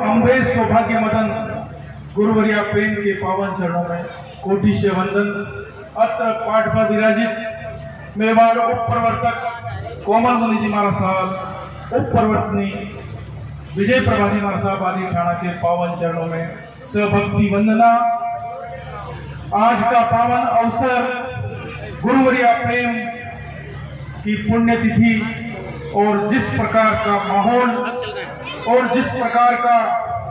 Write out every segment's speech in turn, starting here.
अम्बेश सौभाग्य मदन गुरुवर्या प्रेम के पावन चरणों में कोटि से वंदन। अत्र पाठ पर विराजित मेवाड़ उप प्रवर्तक कोमल मुनि जी महाराज साहब, उप प्रवर्तनी विजय प्रभा जी महाराज साहब आदि ठाणा के पावन चरणों में सभक्ति वंदना। आज का पावन अवसर गुरुवर्या प्रेम की पुण्यतिथि और जिस प्रकार का माहौल और जिस प्रकार का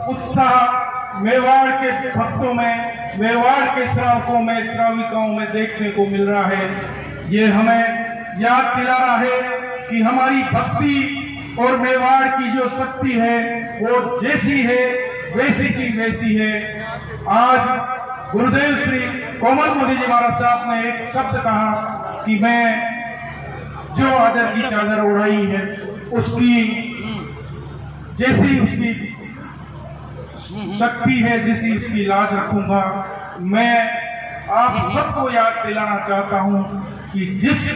उत्साह मेवाड़ के भक्तों में, मेवाड़ के श्रावकों में, श्राविकाओं में देखने को मिल रहा है, ये हमें याद दिला रहा है कि हमारी भक्ति और मेवाड़ की जो शक्ति है वो जैसी है वैसी की वैसी है। आज गुरुदेव श्री कोमल मुनि जी महाराज साहब ने एक शब्द कहा कि मैं जो आदर की चादर उड़ाई है उसकी जैसी उसकी शक्ति है, जैसी उसकी लाज रखूंगा। मैं आप सबको याद दिलाना चाहता हूं कि जिस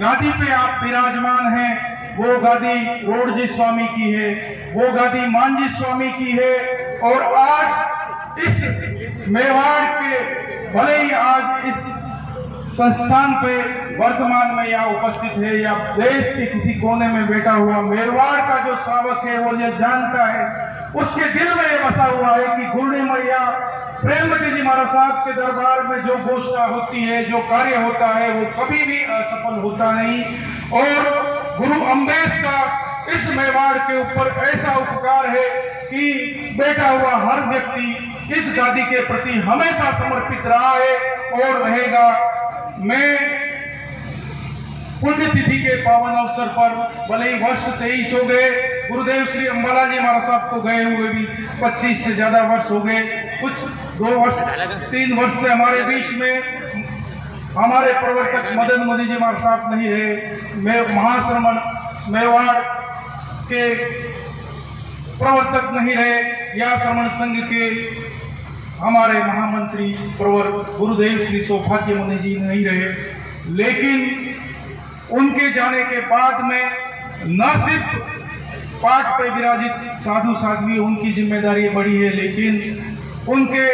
गादी पे आप विराजमान हैं वो गादी रोडजी स्वामी की है, वो गादी मांझी स्वामी की है। और आज इस मेवाड़ के भले ही आज इस संस्थान पे वर्तमान में यहाँ उपस्थित है या देश के किसी कोने में बैठा हुआ मेवाड़ का जो श्रावक है वो ये जानता है, उसके दिल में ये बसा हुआ है कि गुरुड़ी मैया प्रेमवती जी महाराज साहब के दरबार में जो घोषणा होती है, जो कार्य होता है वो कभी भी असफल होता नहीं। और गुरु अम्बेश का इस मेवाड़ के ऊपर ऐसा उपकार है कि बैठा हुआ हर व्यक्ति इस गादी के प्रति हमेशा समर्पित रहा है और रहेगा। मैं पुण्यतिथि के पावन अवसर पर भले ही वर्ष 23 हो गए, गुरुदेव श्री अंबाला जी महाराज साहब को गए हुए भी 25 से ज्यादा वर्ष हो गए, कुछ 2 वर्ष 3 वर्ष से हमारे बीच में हमारे प्रवर्तक मदन मुनि जी महाराज साहब नहीं रहे। मैं महाश्रमण मेवाड़ के प्रवर्तक नहीं रहे या श्रमण संघ के हमारे महामंत्री प्रवर्तक गुरुदेव श्री सौभाग्य मुनि जी नहीं रहे। लेकिन उनके जाने के बाद में न सिर्फ पाठ पे विराजित साधु साध्वी उनकी जिम्मेदारी बढ़ी है, लेकिन उनके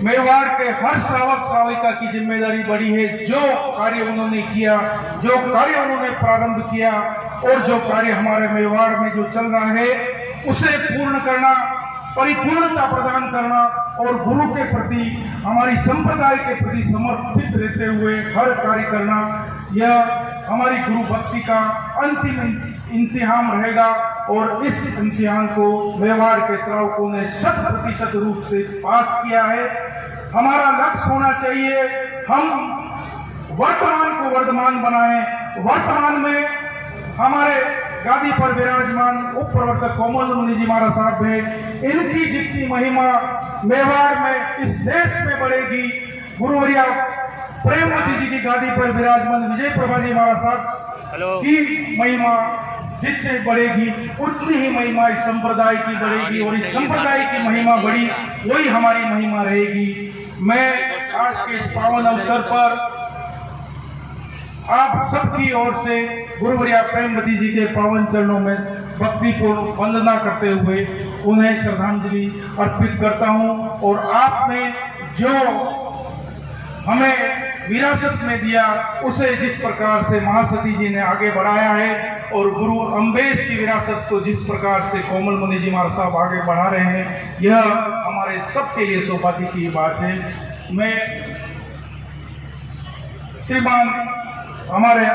मेवाड़ के हर श्रावक श्राविका की जिम्मेदारी बढ़ी है। जो कार्य उन्होंने किया, जो कार्य उन्होंने प्रारंभ किया और जो कार्य हमारे मेवाड़ में जो चल रहा है उसे पूर्ण करना, परिपूर्णता प्रदान करना और गुरु के प्रति, हमारी संप्रदाय के प्रति समर्पित रहते हुए हर कार्य करना, यह हमारी गुरु भक्ति का अंतिम इम्तिहान रहेगा। और इस इम्तिहान को मेवाड़ के श्रावकों ने 100% रूप से पास किया है। हमारा लक्ष्य होना चाहिए हम वर्तमान को वर्धमान बनाएं। वर्तमान में हमारे गादी पर विराजमान उप प्रवर्तक कोमल मुनि जी महाराज साहब है, इनकी जितनी महिमा मेवाड़ में इस देश में बढ़ेगी, गुरुवर्या प्रेमवती जी की गादी पर विराजमान विजय प्रभा जी महाराज साहब की महिमा जितनी बढ़ेगी उतनी ही महिमा इस संप्रदाय की बढ़ेगी और इस संप्रदाय की महिमा बढ़ी वही हमारी महिमा रहेगी। मैं आज के इस पावन अवसर पर आप सबकी ओर से गुरुवर्या प्रेमवती जी के पावन चरणों में भक्तिपूर्ण वंदना करते हुए उन्हें श्रद्धांजलि अर्पित करता हूं। और आपने जो हमें विरासत में दिया उसे जिस प्रकार से महासती जी ने आगे बढ़ाया है और गुरु अम्बेश की विरासत को जिस प्रकार से कोमल मुनि जी महाराज साहब आगे बढ़ा रहे हैं, यह हमारे सबके लिए सौभाग्य की बात है। मैं श्रीमान हमारे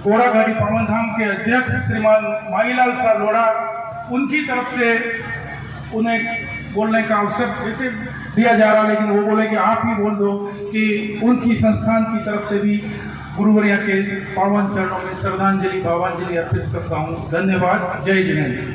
कोराघाटी पावन धाम के अध्यक्ष श्रीमान माईलाल साहब लोढ़ा, उनकी तरफ से उन्हें बोलने का अवसर वैसे दिया जा रहा, लेकिन वो बोले कि आप ही बोल दो कि उनकी संस्थान की तरफ से भी गुरुवर्या के पावन चरणों में श्रद्धांजलि भावांजलि अर्पित करता हूँ। धन्यवाद। जय जिनेन्द्र।